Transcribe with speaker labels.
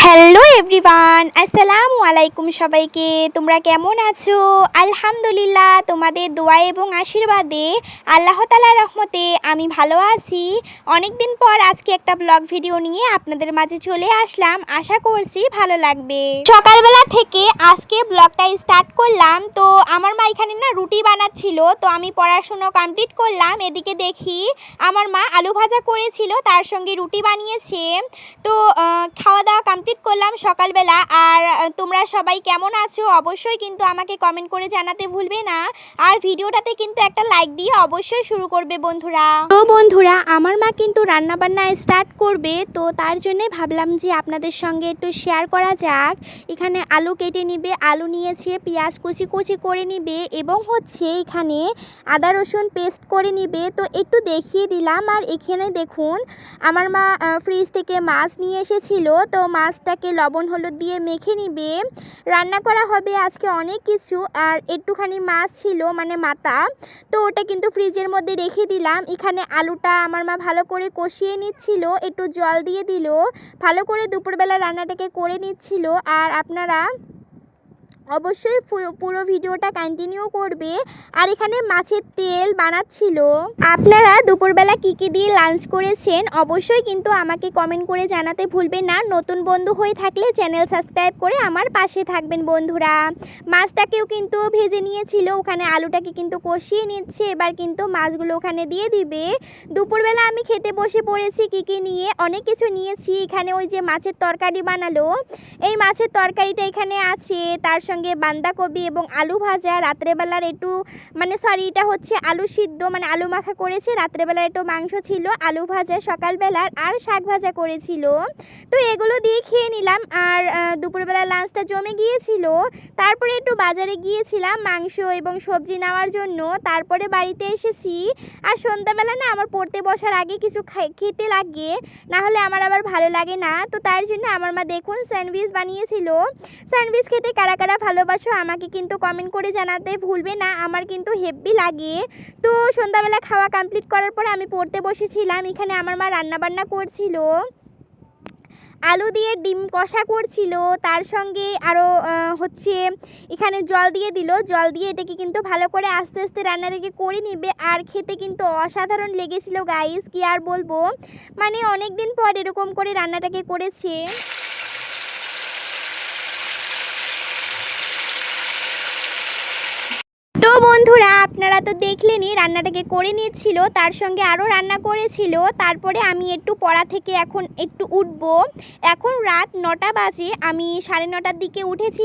Speaker 1: Hello everyone, আসসালামু আলাইকুম সবাইকে। তোমরা কেমন আছো? আলহামদুলিল্লাহ, তোমাদের দোয়া এবং আশীর্বাদে আল্লাহ তাআলার রহমতে আমি ভালো আছি। অনেক দিন পর আজকে একটা ব্লগ ভিডিও নিয়ে আপনাদের মাঝে চলে আসলাম। আশা করছি ভালো লাগবে। সকালবেলা থেকে আজকে ব্লগটা স্টার্ট করলাম। তো আমার মা এখানে না রুটি বানাচ্ছিল, তো আমি পড়াশুনো কমপ্লিট করলাম। এদিকে দেখি আমার মা আলু ভাজা করেছিল, তার সঙ্গে রুটি বানিয়েছে। তো খাওয়া দাওয়া কমপ্লিট করলাম সকালবেলা। আর তোমরা সবাই কেমন আছো অবশ্যই কিন্তু আমাকে কমেন্ট করে জানাতে ভুলবে না। আর ভিডিওটাতে কিন্তু একটা লাইক দিয়ে অবশ্যই শুরু করবে বন্ধুরা। তো বন্ধুরা, আমার মা কিন্তু রান্নাবান্না স্টার্ট করবে, তো তার জন্যে ভাবলাম যে আপনাদের সঙ্গে একটু শেয়ার করা যাক। এখানে আলু কেটে নিবে, আলু নিয়েছে, পেঁয়াজ কুচি কুচি করে নিবে এবং হচ্ছে এখানে আদা রসুন পেস্ট করে নিবে। তো একটু দেখিয়ে দিলাম। আর এখানে দেখুন আমার মা ফ্রিজ থেকে মাছ নিয়ে এসেছিল, তো মাছটাকে লবণ হলুদ দিয়ে মেখে নিবে। রান্না করা হবে আজকে অনেক কিছু। আর একটুখানি মাছ ছিল মানে মাথা, তো ওটা কিন্তু ফ্রিজের মধ্যে রেখে দিলাম। এখানে আলুটা আমার মা ভালো করে কষিয়ে নিচ্ছিল, একটু জল দিয়ে দিল, ভালো করে দুপুরবেলা রান্নাটাকে করে নিচ্ছিল। আর আপনারা অবশ্যই পুরো ভিডিওটা কন্টিনিউ করবে। আর এখানে মাছের তেল বানাচ্ছিল। আপনারা দুপুরবেলা কী কী দিয়ে লাঞ্চ করেছেন অবশ্যই কিন্তু আমাকে কমেন্ট করে জানাতে ভুলবেন না। নতুন বন্ধু হয়ে থাকলে চ্যানেল সাবস্ক্রাইব করে আমার পাশে থাকবেন বন্ধুরা। মাছটাকেও কিন্তু ভেজে নিয়েছিল, ওখানে আলুটাকে কিন্তু কষিয়ে নিচ্ছে। এবার কিন্তু মাছগুলো ওখানে দিয়ে দিবে। দুপুরবেলা আমি খেতে বসে পড়েছি। কী কী নিয়ে অনেক কিছু নিয়েছি। এখানে ওই যে মাছের তরকারি বানালো, এই মাছের তরকারিটা এখানে আছে, তার সঙ্গে বাঁধাকপি এবং আলু ভাজা। রাত্রেবেলার একটু এটা হচ্ছে আলু সিদ্ধ মানে আলু মাখা করেছে। রাত্রেবেলার একটু মাংস ছিল, আলু ভাজা সকালবেলার, আর শাক ভাজা করেছিল। তো এগুলো দিয়ে খেয়ে নিলাম। আর দুপুরবেলা লাঞ্চটা জমে গিয়েছিল। তারপরে একটু বাজারে গিয়েছিলাম মাংস এবং সবজি নেওয়ার জন্য। তারপরে বাড়িতে এসেছি। আর সন্ধ্যাবেলা না আমার পড়তে বসার আগে কিছু খেতে লাগে, না হলে আমার আবার ভালো লাগে না। তো তার জন্য আমার মা দেখুন স্যান্ডউইচ বানিয়েছিল। স্যান্ডউইচ খেতে কারা কারা ভালোবাসো আমাকে কিন্তু কমেন্ট করে জানাতে ভুলবে না। আমার কিন্তু হেভি লাগে। তো সন্ধ্যাবেলা খাওয়া কমপ্লিট করার পর আমি পড়তে বসেছিলাম। এখানে আমার মা রান্নাবান্না করছিল, আলু দিয়ে ডিম কষা করছিল, তার সঙ্গে আরও হচ্ছে এখানে জল দিয়ে দিল। জল দিয়ে এটাকে কিন্তু ভালো করে আস্তে আস্তে রান্নাটাকে করে নিবে। আর খেতে কিন্তু অসাধারণ লেগেছিল গাইস, কি আর বলবো, মানে অনেক দিন পর এরকম করে রান্নাটাকে করেছে। তো বন্ধুরা, আপনারা তো দেখলেনই রান্নাটাকে করে নিচ্ছিল, তার সঙ্গে আরও রান্না করেছিল। তারপরে আমি একটু পড়া থেকে এখন একটু উঠবো। এখন রাত 9টা বাজে, আমি 9:30টার দিকে উঠেছি।